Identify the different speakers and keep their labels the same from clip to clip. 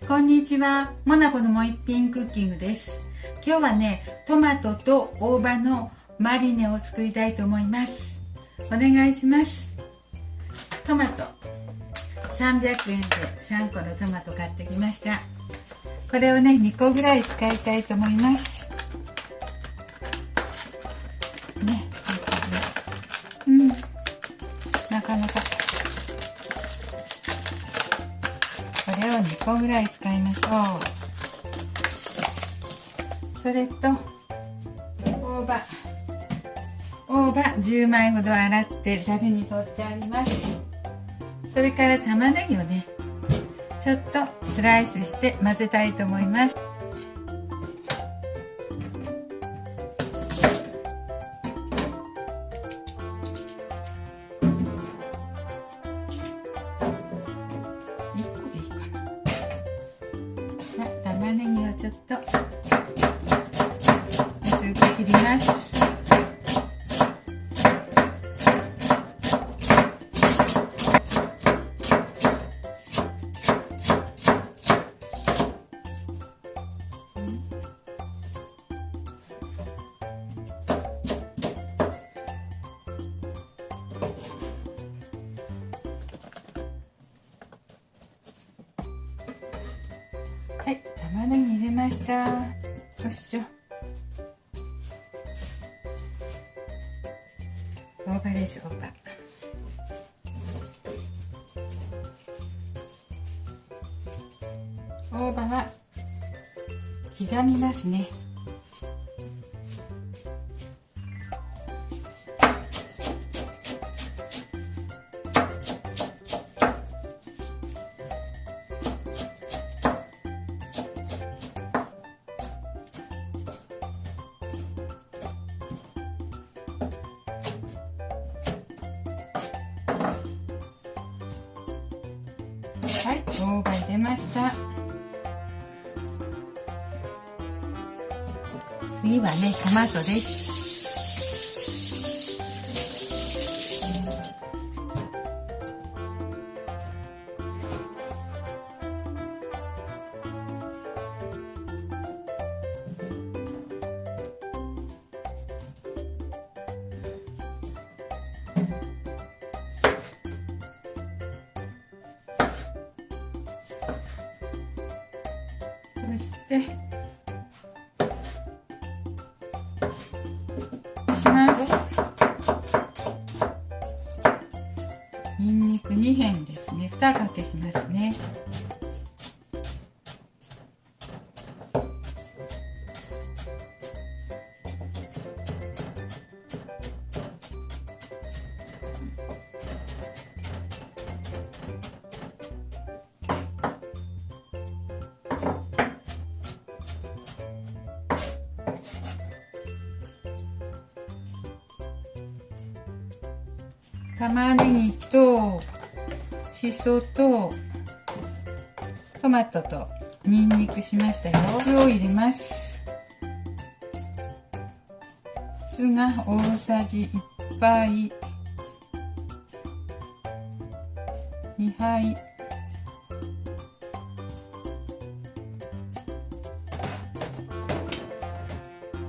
Speaker 1: こんにちは、モナコのもう一品クッキングです。今日はね、トマトと大葉のマリネを作りたいと思います。お願いします。トマト300円で3個のトマト買ってきました。これをね、2個ぐらい使いたいと思いますね。なかなかこれを2個ぐらい使いましょう。それと大葉10枚ほど洗ってざるに取ってあります。それから玉ねぎをね、ちょっとスライスして混ぜたいと思います。1個でいいかな。玉ねぎをちょっと薄く切ります。はい、玉ねぎ入れました。よいしょ。大葉です。大葉は刻みますね。はい、大葉入れました。次はね、トマトです。そしてにんにく2片ですね。2かけしますね。玉ねぎとしそとトマトとにんにくしましたよ。酢を入れます。酢が大さじ1杯2杯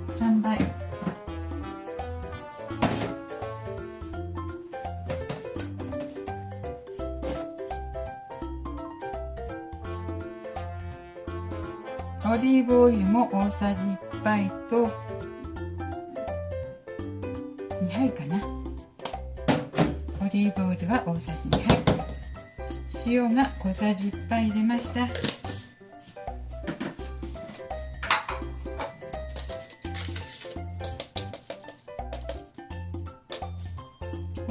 Speaker 1: 3杯オリーブオイルも大さじ1杯と2杯かな。オリーブオイルは大さじ2杯、塩が小さじ1杯入れました。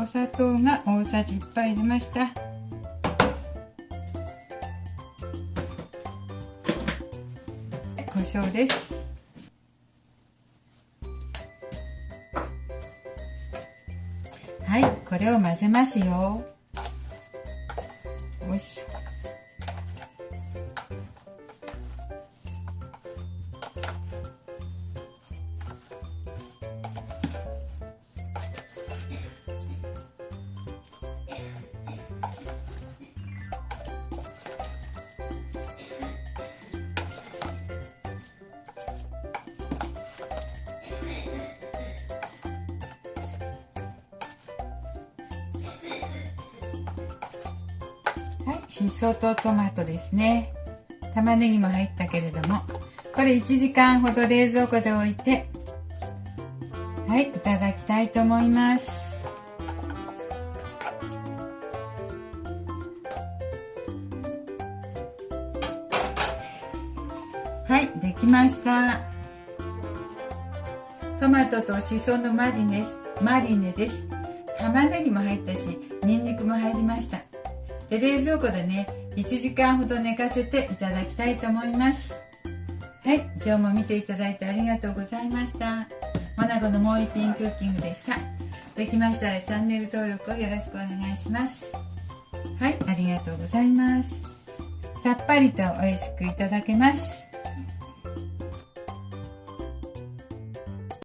Speaker 1: お砂糖が大さじ1杯入れました。胡椒です。はい、これを混ぜますよ。よいしょ。しそとトマトですね。玉ねぎも入ったけれども、これ1時間ほど冷蔵庫で置いて、はい、いただきたいと思います。はい、できました。トマトとしそのマリネです。玉ねぎも入ったし、ニンニクも入りました。で、冷蔵庫でね、1時間ほど寝かせていただきたいと思います。はい、今日も見ていただいてありがとうございました。モナコのもう一品クッキングでした。できましたらチャンネル登録をよろしくお願いします。はい、ありがとうございます。さっぱりと美味しくいただけます。